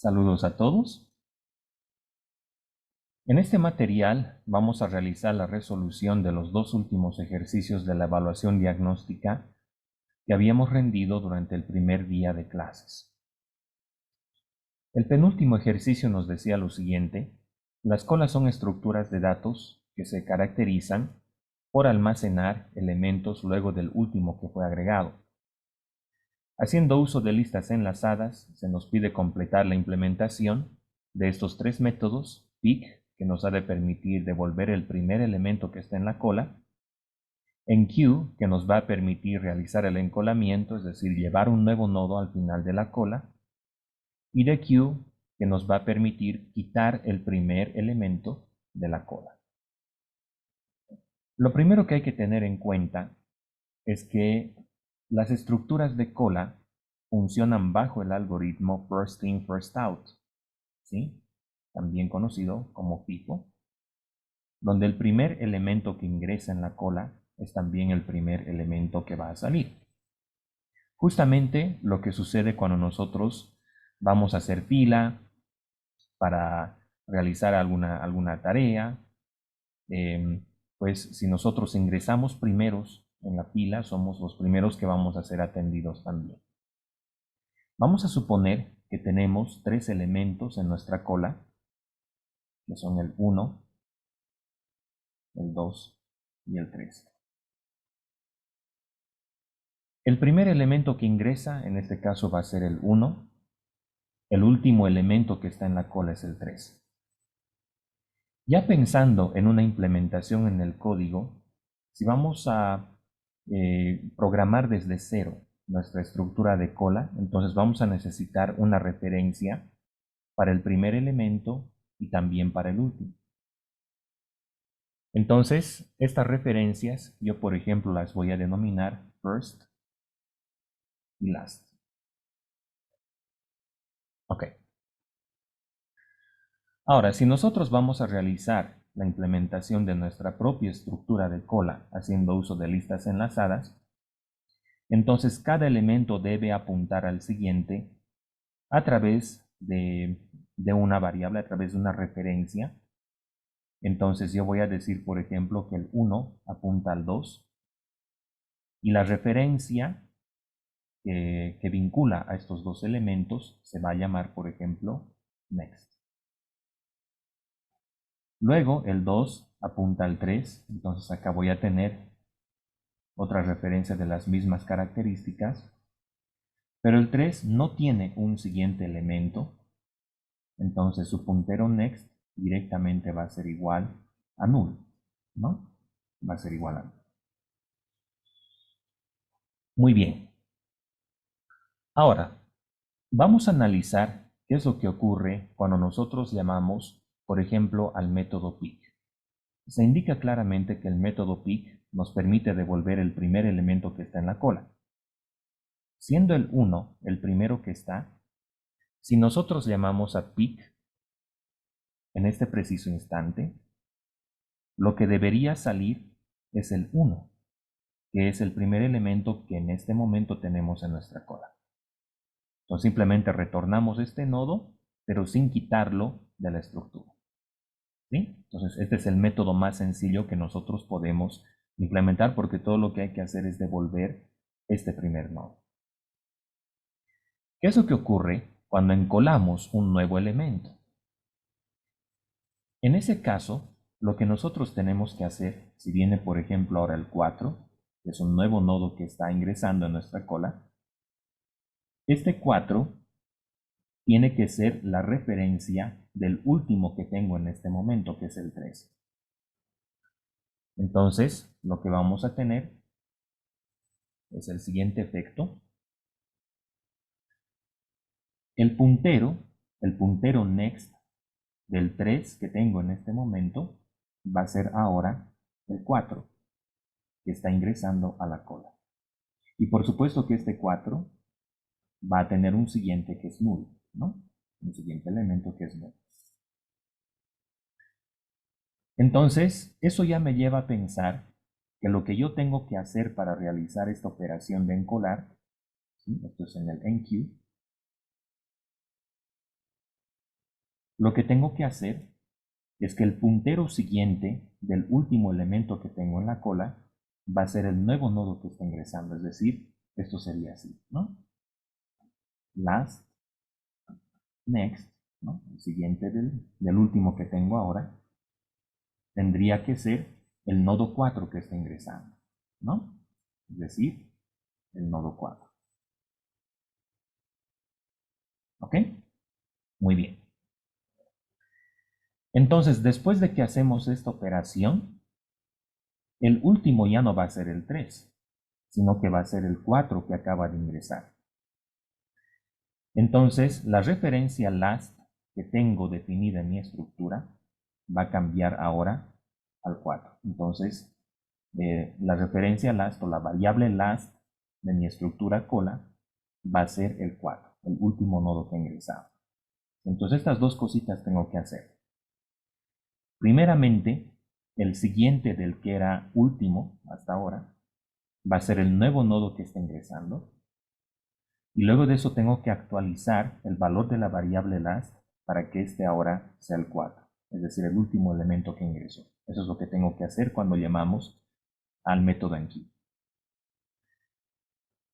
Saludos a todos. En este material vamos a realizar la resolución de los dos últimos ejercicios de la evaluación diagnóstica que habíamos rendido durante el primer día de clases. El penúltimo ejercicio nos decía lo siguiente: las colas son estructuras de datos que se caracterizan por almacenar elementos luego del último que fue agregado. Haciendo uso de listas enlazadas, se nos pide completar la implementación de estos tres métodos: pick, que nos ha de permitir devolver el primer elemento que está en la cola; enqueue, que nos va a permitir realizar el encolamiento, es decir, llevar un nuevo nodo al final de la cola; y dequeue, que nos va a permitir quitar el primer elemento de la cola. Lo primero que hay que tener en cuenta es que las estructuras de cola funcionan bajo el algoritmo first in, first out, ¿sí? También conocido como FIFO, donde el primer elemento que ingresa en la cola es también el primer elemento que va a salir. Justamente lo que sucede cuando nosotros vamos a hacer fila para realizar alguna tarea, pues si nosotros ingresamos primeros en la fila, somos los primeros que vamos a ser atendidos también. Vamos a suponer que tenemos tres elementos en nuestra cola, que son el 1, el 2 y el 3. El primer elemento que ingresa, en este caso va a ser el 1. El último elemento que está en la cola es el 3. Ya pensando en una implementación en el código, si vamos a programar desde cero nuestra estructura de cola, entonces vamos a necesitar una referencia para el primer elemento y también para el último. Entonces, estas referencias yo, por ejemplo, las voy a denominar first y last. Ok. Ahora, si nosotros vamos a realizar la implementación de nuestra propia estructura de cola haciendo uso de listas enlazadas, entonces cada elemento debe apuntar al siguiente a través de una variable, a través de una referencia. Entonces yo voy a decir, por ejemplo, que el 1 apunta al 2 y la referencia que vincula a estos dos elementos se va a llamar, por ejemplo, next. Luego el 2 apunta al 3, entonces acá voy a tener otra referencia de las mismas características, pero el 3 no tiene un siguiente elemento, entonces su puntero next directamente va a ser igual a null, ¿no? Va a ser igual a null. Muy bien. Ahora, vamos a analizar qué es lo que ocurre cuando nosotros llamamos, por ejemplo, al método pick. Se indica claramente que el método pick nos permite devolver el primer elemento que está en la cola. Siendo el 1 el primero que está, si nosotros llamamos a pick en este preciso instante, lo que debería salir es el 1, que es el primer elemento que en este momento tenemos en nuestra cola. Entonces simplemente retornamos este nodo, pero sin quitarlo de la estructura. ¿Sí? Entonces este es el método más sencillo que nosotros podemos implementar, porque todo lo que hay que hacer es devolver este primer nodo. ¿Qué es lo que ocurre cuando encolamos un nuevo elemento? En ese caso, lo que nosotros tenemos que hacer, si viene por ejemplo ahora el 4, que es un nuevo nodo que está ingresando en nuestra cola, este 4 tiene que ser la referencia del último que tengo en este momento, que es el 3. Entonces, lo que vamos a tener es el siguiente efecto. El puntero next del 3 que tengo en este momento va a ser ahora el 4, que está ingresando a la cola. Y por supuesto que este 4 va a tener un siguiente que es null, ¿no? Un siguiente elemento que es null. Entonces, eso ya me lleva a pensar que lo que yo tengo que hacer para realizar esta operación de encolar, ¿sí? Esto es en el enqueue, lo que tengo que hacer es que el puntero siguiente del último elemento que tengo en la cola va a ser el nuevo nodo que está ingresando. Es decir, esto sería así, ¿no? Last, next, ¿no? El siguiente del último que tengo ahora tendría que ser el nodo 4 que está ingresando, ¿no? Es decir, el nodo 4. ¿Ok? Muy bien. Entonces, después de que hacemos esta operación, el último ya no va a ser el 3, sino que va a ser el 4 que acaba de ingresar. Entonces, la referencia last que tengo definida en mi estructura va a cambiar ahora al 4. Entonces, la referencia last o la variable last de mi estructura cola va a ser el 4, el último nodo que he ingresado. Entonces, estas dos cositas tengo que hacer. Primeramente, el siguiente del que era último hasta ahora va a ser el nuevo nodo que está ingresando. Y luego de eso tengo que actualizar el valor de la variable last para que este ahora sea el 4, es decir, el último elemento que ingresó. Eso es lo que tengo que hacer cuando llamamos al método enqueue.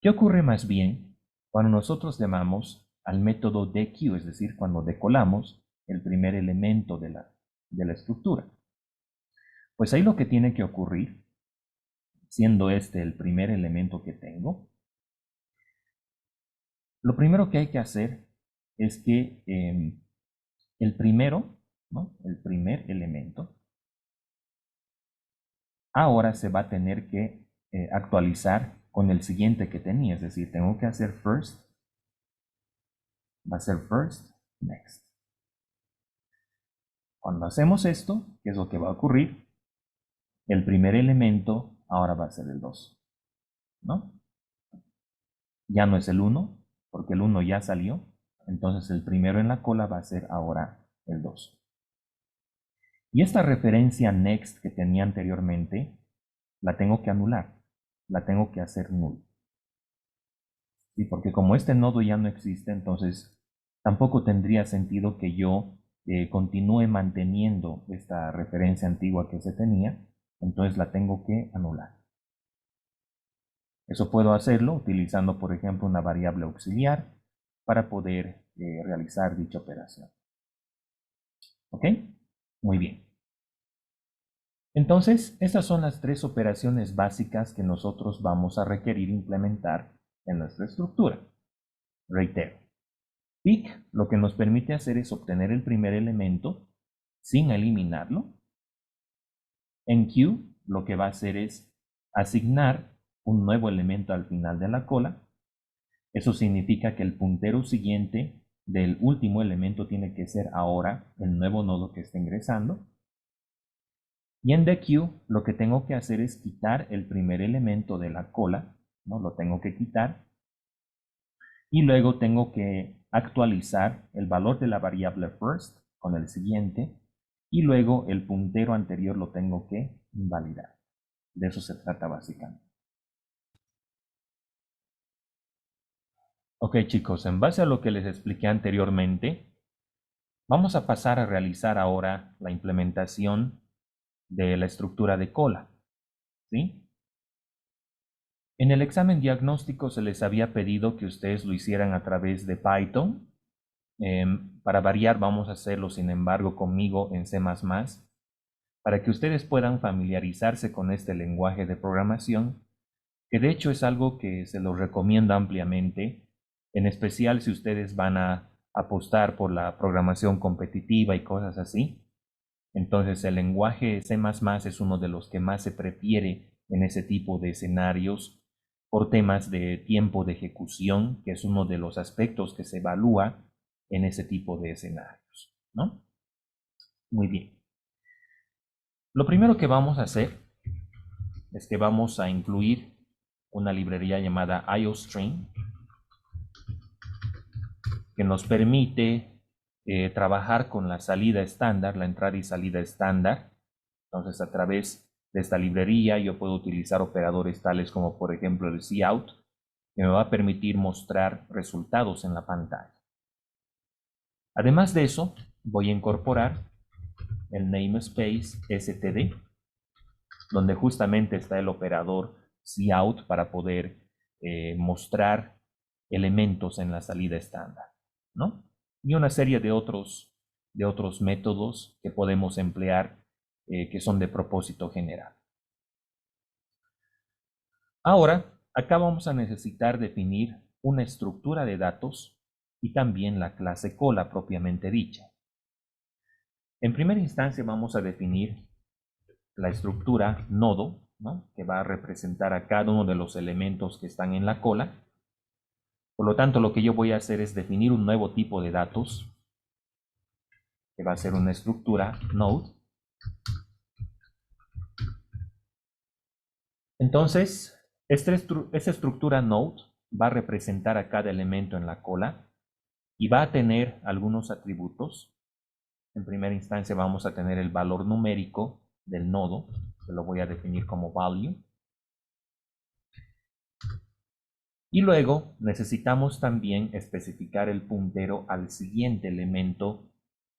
¿Qué ocurre más bien cuando nosotros llamamos al método dequeue, es decir, cuando decolamos el primer elemento de la estructura? Pues ahí lo que tiene que ocurrir, siendo este el primer elemento que tengo, lo primero que hay que hacer es que el primero, ¿no? El primer elemento, ahora se va a tener que actualizar con el siguiente que tenía, es decir, tengo que hacer first, va a ser first, next. Cuando hacemos esto, ¿qué es lo que va a ocurrir? El primer elemento ahora va a ser el 2, ¿no? Ya no es el 1, porque el 1 ya salió, entonces el primero en la cola va a ser ahora el 2. Y esta referencia next que tenía anteriormente, la tengo que anular, la tengo que hacer null. ¿Sí? Porque como este nodo ya no existe, entonces tampoco tendría sentido que yo continúe manteniendo esta referencia antigua que se tenía, entonces la tengo que anular. Eso puedo hacerlo utilizando, por ejemplo, una variable auxiliar para poder realizar dicha operación. ¿Ok? Muy bien. Entonces, estas son las tres operaciones básicas que nosotros vamos a requerir implementar en nuestra estructura. Reitero. Pick lo que nos permite hacer es obtener el primer elemento sin eliminarlo. Enqueue lo que va a hacer es asignar un nuevo elemento al final de la cola. Eso significa que el puntero siguiente del último elemento tiene que ser ahora el nuevo nodo que está ingresando. Y en dequeue lo que tengo que hacer es quitar el primer elemento de la cola, ¿no? Lo tengo que quitar. Y luego tengo que actualizar el valor de la variable first con el siguiente. Y luego el puntero anterior lo tengo que invalidar. De eso se trata básicamente. Ok chicos, en base a lo que les expliqué anteriormente, vamos a pasar a realizar ahora la implementación de la estructura de cola. ¿Sí? En el examen diagnóstico se les había pedido que ustedes lo hicieran a través de Python. Para variar vamos a hacerlo, sin embargo, conmigo en C++, para que ustedes puedan familiarizarse con este lenguaje de programación, que de hecho es algo que se los recomiendo ampliamente, en especial si ustedes van a apostar por la programación competitiva y cosas así. Entonces el lenguaje C++ es uno de los que más se prefiere en ese tipo de escenarios por temas de tiempo de ejecución, que es uno de los aspectos que se evalúa en ese tipo de escenarios, ¿no? Muy bien. Lo primero que vamos a hacer es que vamos a incluir una librería llamada IOStream que nos permite trabajar con la salida estándar, la entrada y salida estándar. Entonces, a través de esta librería yo puedo utilizar operadores tales como, por ejemplo, el cout, que me va a permitir mostrar resultados en la pantalla. Además de eso, voy a incorporar el namespace std, donde justamente está el operador cout para poder mostrar elementos en la salida estándar, ¿no? Y una serie de otros métodos que podemos emplear que son de propósito general. Ahora, acá vamos a necesitar definir una estructura de datos y también la clase cola propiamente dicha. En primera instancia vamos a definir la estructura nodo, ¿no?, que va a representar a cada uno de los elementos que están en la cola. Por lo tanto, lo que yo voy a hacer es definir un nuevo tipo de datos, que va a ser una estructura node. Entonces, esta estructura node va a representar a cada elemento en la cola y va a tener algunos atributos. En primera instancia vamos a tener el valor numérico del nodo, que lo voy a definir como value. Y luego necesitamos también especificar el puntero al siguiente elemento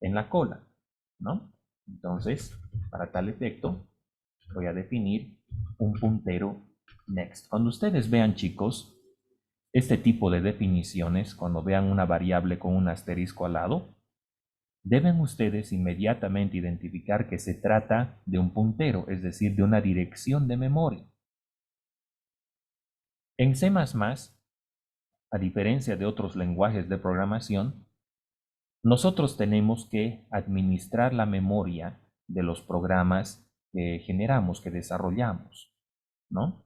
en la cola, ¿no? Entonces, para tal efecto, voy a definir un puntero next. Cuando ustedes vean, chicos, este tipo de definiciones, cuando vean una variable con un asterisco al lado, deben ustedes inmediatamente identificar que se trata de un puntero, es decir, de una dirección de memoria. En C++, a diferencia de otros lenguajes de programación, nosotros tenemos que administrar la memoria de los programas que generamos, que desarrollamos, ¿no?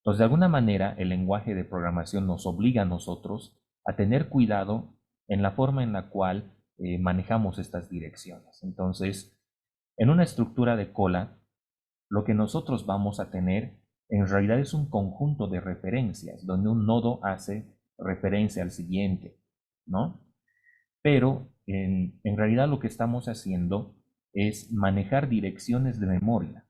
Entonces, de alguna manera, el lenguaje de programación nos obliga a nosotros a tener cuidado en la forma en la cual manejamos estas direcciones. Entonces, en una estructura de cola, lo que nosotros vamos a tener en realidad es un conjunto de referencias, donde un nodo hace referencia al siguiente, ¿no? Pero en realidad lo que estamos haciendo es manejar direcciones de memoria,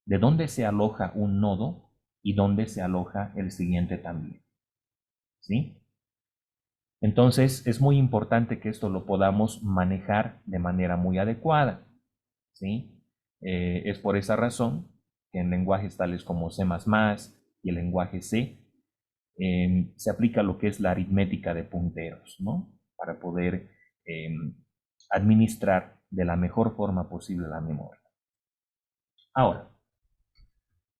de dónde se aloja un nodo y dónde se aloja el siguiente también, ¿sí? Entonces es muy importante que esto lo podamos manejar de manera muy adecuada, ¿sí? Es por esa razón que en lenguajes tales como C++ y el lenguaje C se aplica lo que es la aritmética de punteros, ¿no?, para poder administrar de la mejor forma posible la memoria. Ahora,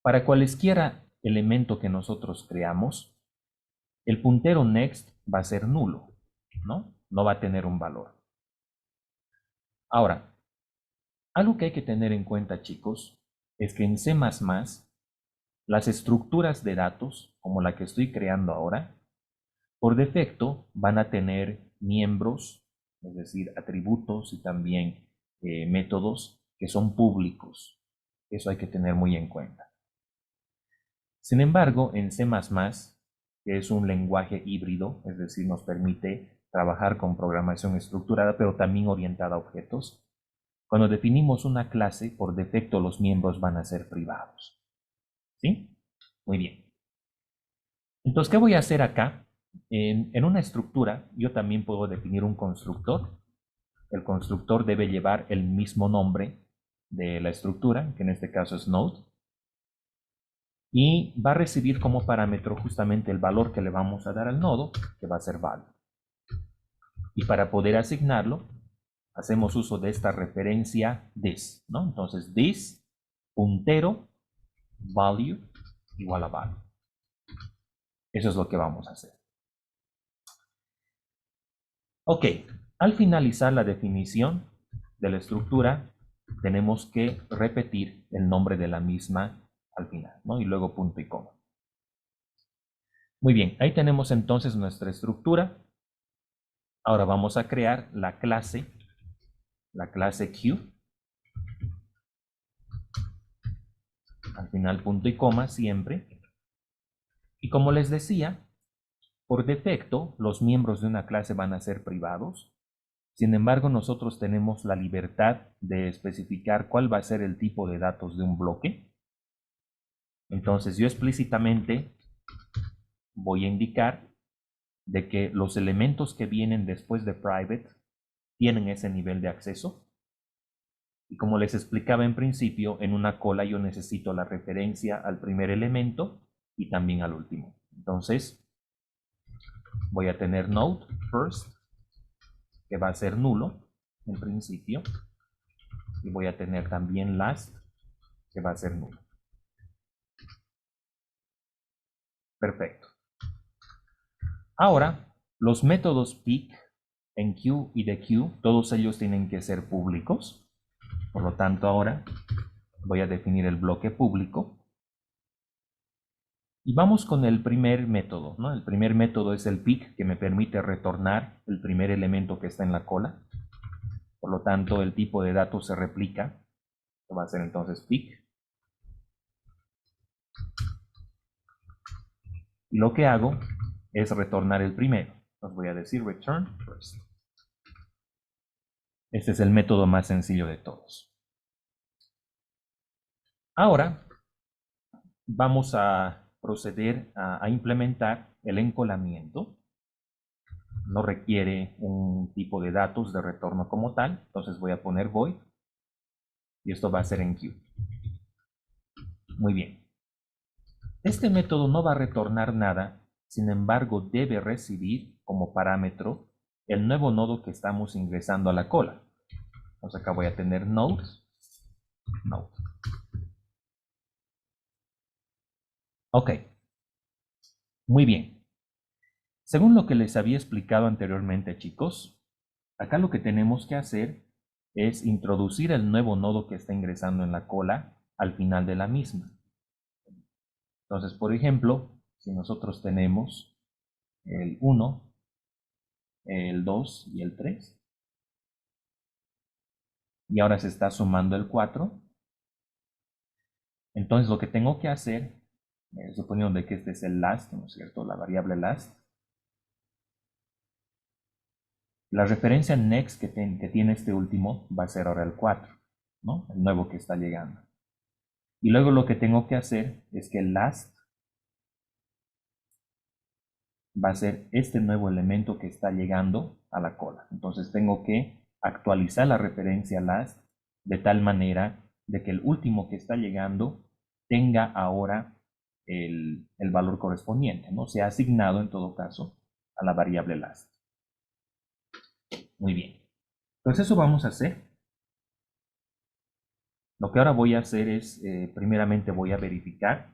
para cualesquiera elemento que nosotros creamos, el puntero next va a ser nulo, ¿no? No va a tener un valor. Ahora, algo que hay que tener en cuenta, chicos, es que en C++ las estructuras de datos, como la que estoy creando ahora, por defecto van a tener miembros, es decir, atributos y también métodos que son públicos. Eso hay que tener muy en cuenta. Sin embargo, en C++, que es un lenguaje híbrido, es decir, nos permite trabajar con programación estructurada, pero también orientada a objetos, cuando definimos una clase, por defecto los miembros van a ser privados. ¿Sí? Muy bien. Entonces, ¿qué voy a hacer acá? En una estructura, yo también puedo definir un constructor. El constructor debe llevar el mismo nombre de la estructura, que en este caso es node, y va a recibir como parámetro justamente el valor que le vamos a dar al nodo, que va a ser value. Y para poder asignarlo, hacemos uso de esta referencia this, ¿no? Entonces, this, puntero, value, igual a value. Eso es lo que vamos a hacer. Ok, al finalizar la definición de la estructura, tenemos que repetir el nombre de la misma al final, ¿no? Y luego punto y coma. Muy bien, ahí tenemos entonces nuestra estructura. Ahora vamos a crear la clase Q. Al final punto y coma siempre. Y como les decía, por defecto los miembros de una clase van a ser privados. Sin embargo, nosotros tenemos la libertad de especificar cuál va a ser el tipo de datos de un bloque. Entonces yo explícitamente voy a indicar de que los elementos que vienen después de private tienen ese nivel de acceso. Y como les explicaba en principio, en una cola yo necesito la referencia al primer elemento y también al último. Entonces, voy a tener node first, que va a ser nulo en principio. Y voy a tener también last, que va a ser nulo. Perfecto. Ahora, los métodos pick, enqueue y dequeue, todos ellos tienen que ser públicos. Por lo tanto, ahora voy a definir el bloque público. Y vamos con el primer método, ¿no? El primer método es el pick, que me permite retornar el primer elemento que está en la cola. Por lo tanto, el tipo de datos se replica. Esto va a ser entonces pick. Y lo que hago es retornar el primero. Entonces voy a decir return first. Este es el método más sencillo de todos. Ahora vamos a proceder a implementar el encolamiento. No requiere un tipo de datos de retorno como tal. Entonces voy a poner void. Y esto va a ser enqueue. Muy bien. Este método no va a retornar nada. Sin embargo, debe recibir como parámetro el nuevo nodo que estamos ingresando a la cola. Entonces acá voy a tener node. Ok. Muy bien. Según lo que les había explicado anteriormente, chicos, acá lo que tenemos que hacer es introducir el nuevo nodo que está ingresando en la cola al final de la misma. Entonces, por ejemplo, si nosotros tenemos el 1, el 2 y el 3, y ahora se está sumando el 4, entonces lo que tengo que hacer, suponiendo de que este es el last, ¿no es cierto? La variable last, la referencia next que tiene este último va a ser ahora el 4, ¿no? El nuevo que está llegando. Y luego lo que tengo que hacer es que el last va a ser este nuevo elemento que está llegando a la cola. Entonces tengo que actualizar la referencia last de tal manera de que el último que está llegando tenga ahora el valor correspondiente, ¿no? Se ha asignado en todo caso a la variable last. Muy bien. Entonces eso vamos a hacer. Lo que ahora voy a hacer es, primeramente voy a verificar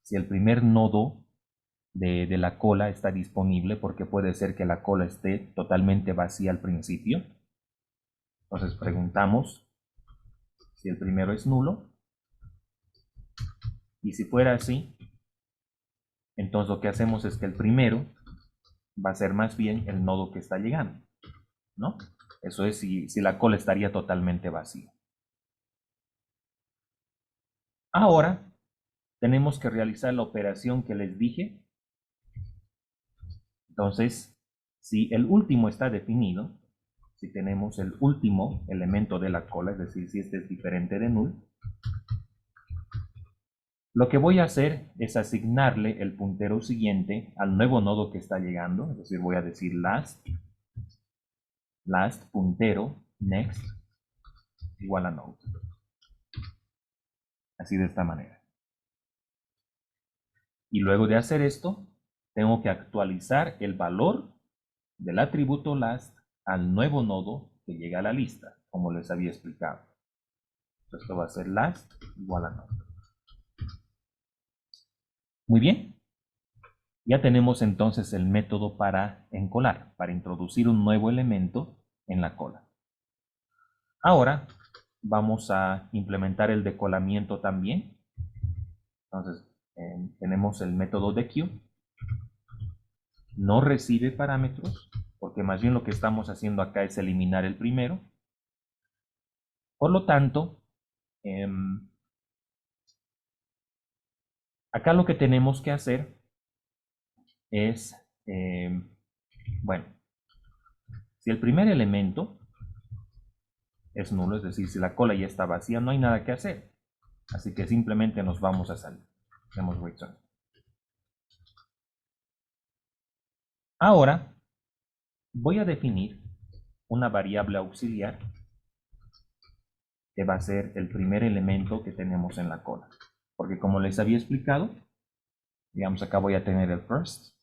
si el primer nodo de la cola está disponible, porque puede ser que la cola esté totalmente vacía al principio. Entonces preguntamos si el primero es nulo. Y si fuera así, entonces lo que hacemos es que el primero va a ser más bien el nodo que está llegando, ¿no? Eso es si la cola estaría totalmente vacía. Ahora tenemos que realizar la operación que les dije. Entonces, si el último está definido, si tenemos el último elemento de la cola, es decir, si este es diferente de null, lo que voy a hacer es asignarle el puntero siguiente al nuevo nodo que está llegando, es decir, voy a decir last puntero next igual a node. Así de esta manera. Y luego de hacer esto, tengo que actualizar el valor del atributo last al nuevo nodo que llega a la lista, como les había explicado. Entonces esto va a ser last igual a node. Muy bien. Ya tenemos entonces el método para encolar, para introducir un nuevo elemento en la cola. Ahora vamos a implementar el decolamiento también. Entonces tenemos el método dequeue. No recibe parámetros, porque más bien lo que estamos haciendo acá es eliminar el primero. Por lo tanto, acá lo que tenemos que hacer es, bueno, si el primer elemento es nulo, es decir, si la cola ya está vacía, no hay nada que hacer. Así que simplemente nos vamos a salir. Hacemos return. Ahora voy a definir una variable auxiliar que va a ser el primer elemento que tenemos en la cola. Porque como les había explicado, digamos acá voy a tener el first.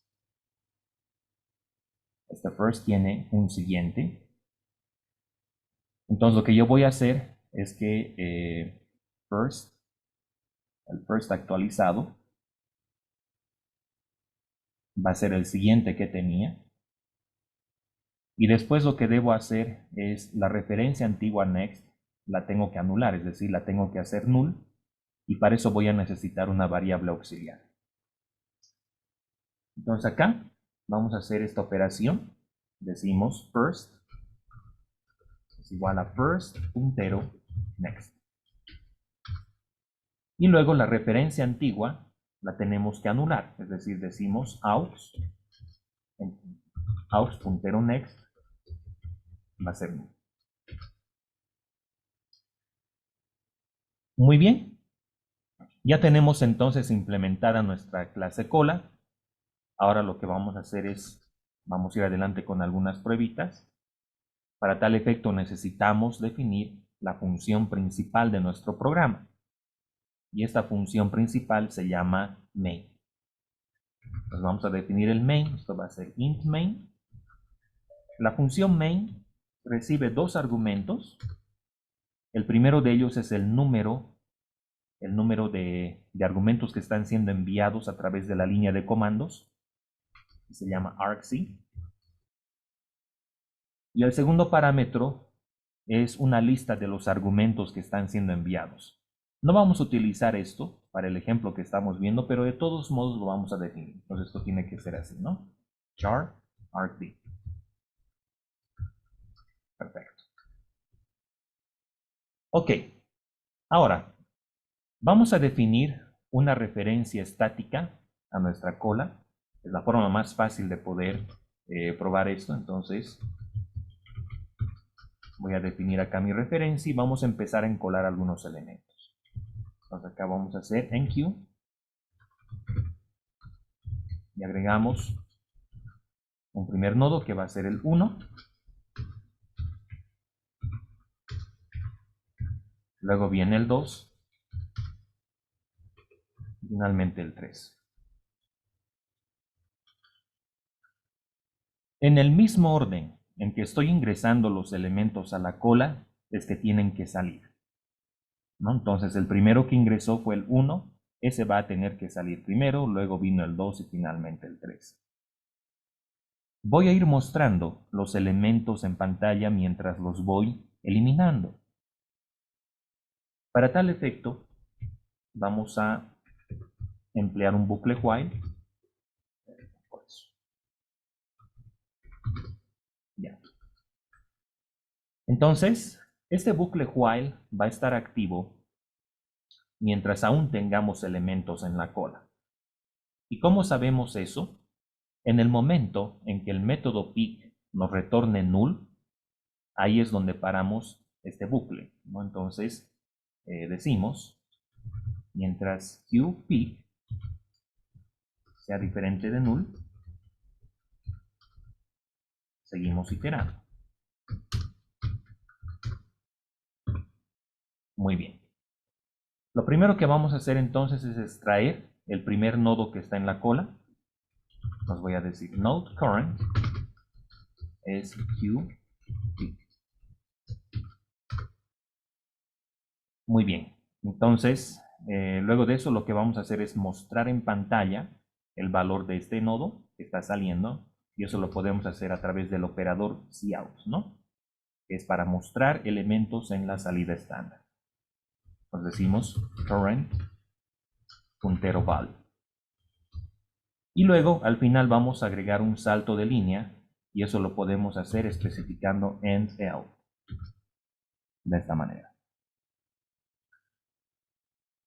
Este first tiene un siguiente. Entonces lo que yo voy a hacer es que el first actualizado va a ser el siguiente que tenía. Y después lo que debo hacer es la referencia antigua next la tengo que anular, es decir, la tengo que hacer null. Y para eso voy a necesitar una variable auxiliar. Entonces acá vamos a hacer esta operación. Decimos first es igual a first puntero next. Y luego la referencia antigua la tenemos que anular, es decir, decimos aux puntero next va a ser null. Muy bien. Ya tenemos entonces implementada nuestra clase cola. Ahora lo que vamos a hacer es, vamos a ir adelante con algunas pruebitas. Para tal efecto necesitamos definir la función principal de nuestro programa. Y esta función principal se llama main. Entonces vamos a definir el main. Esto va a ser int main. La función main recibe dos argumentos. El primero de ellos es el número de argumentos que están siendo enviados a través de la línea de comandos. Se llama argc. Y el segundo parámetro es una lista de los argumentos que están siendo enviados. No vamos a utilizar esto para el ejemplo que estamos viendo, pero de todos modos lo vamos a definir. Entonces esto tiene que ser así, ¿no? Char argc. Perfecto. Ok. Ahora, vamos a definir una referencia estática a nuestra cola. Es la forma más fácil de poder probar esto. Entonces, voy a definir acá mi referencia y vamos a empezar a encolar algunos elementos. Entonces acá vamos a hacer enqueue y agregamos un primer nodo que va a ser el 1. Luego viene el 2. Y finalmente el 3. En el mismo orden en que estoy ingresando los elementos a la cola, es que tienen que salir, ¿no? Entonces el primero que ingresó fue el 1, ese va a tener que salir primero, luego vino el 2 y finalmente el 3. Voy a ir mostrando los elementos en pantalla mientras los voy eliminando. Para tal efecto, vamos a emplear un bucle while. Ya. Entonces, este bucle while va a estar activo mientras aún tengamos elementos en la cola. ¿Y cómo sabemos eso? En el momento en que el método pick nos retorne null, ahí es donde paramos este bucle, ¿no? Entonces, decimos, mientras qpick sea diferente de null, seguimos iterando. Muy bien. Lo primero que vamos a hacer entonces es extraer el primer nodo que está en la cola. Nos voy a decir node current es qpick. Muy bien. Entonces, luego de eso lo que vamos a hacer es mostrar en pantalla el valor de este nodo que está saliendo. Y eso lo podemos hacer a través del operador cout, ¿no? Que es para mostrar elementos en la salida estándar. Nos decimos current puntero val. Y luego al final vamos a agregar un salto de línea y eso lo podemos hacer especificando end L de esta manera.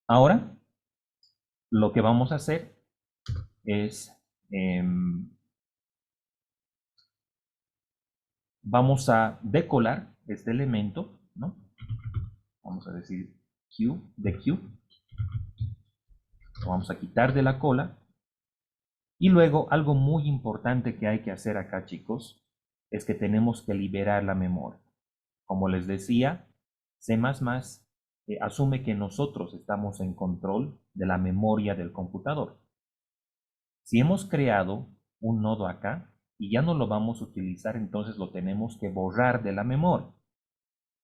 Ahora lo que vamos a hacer es vamos a decolar este elemento, ¿no? Vamos a decir Q de Q. Lo vamos a quitar de la cola. Y luego algo muy importante que hay que hacer acá, chicos, es que tenemos que liberar la memoria. Como les decía, C++ asume que nosotros estamos en control de la memoria del computador. Si hemos creado un nodo acá y ya no lo vamos a utilizar, entonces lo tenemos que borrar de la memoria.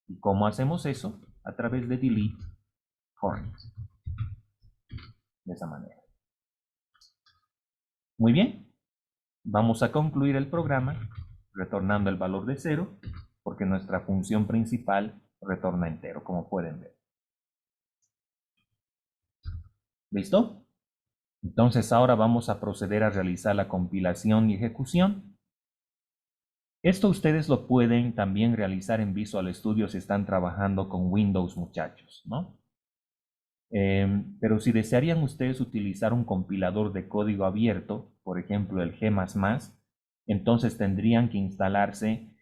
¿Y cómo hacemos eso? A través de delete current. De esa manera. Muy bien. Vamos a concluir el programa retornando el valor de 0, porque nuestra función principal retorna entero, como pueden ver. ¿Listo? Entonces ahora vamos a proceder a realizar la compilación y ejecución. Esto ustedes lo pueden también realizar en Visual Studio si están trabajando con Windows, muchachos, ¿no? Pero si desearían ustedes utilizar un compilador de código abierto, por ejemplo el G++, entonces tendrían que instalarse,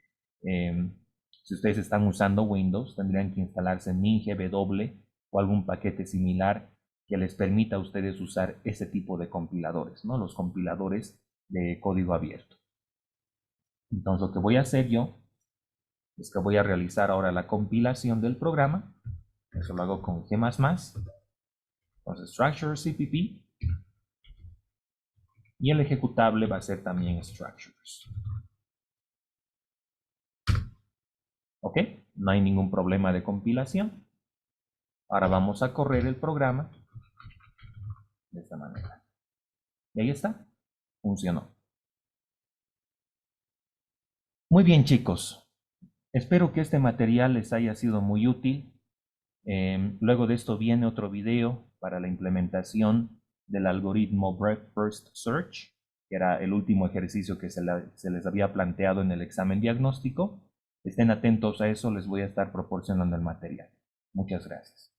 si ustedes están usando Windows, tendrían que instalarse MinGW o algún paquete similar que les permita a ustedes usar ese tipo de compiladores, ¿no? Los compiladores de código abierto. Entonces lo que voy a hacer yo es que voy a realizar ahora la compilación del programa. Eso lo hago con G++. Entonces structure cpp. Y el ejecutable va a ser también structures. ¿Ok? No hay ningún problema de compilación. Ahora vamos a correr el programa de esta manera. Y ahí está. Funcionó. Muy bien, chicos. Espero que este material les haya sido muy útil. Luego de esto viene otro video para la implementación del algoritmo Breadth First Search, que era el último ejercicio que se les había planteado en el examen diagnóstico. Estén atentos a eso, les voy a estar proporcionando el material. Muchas gracias.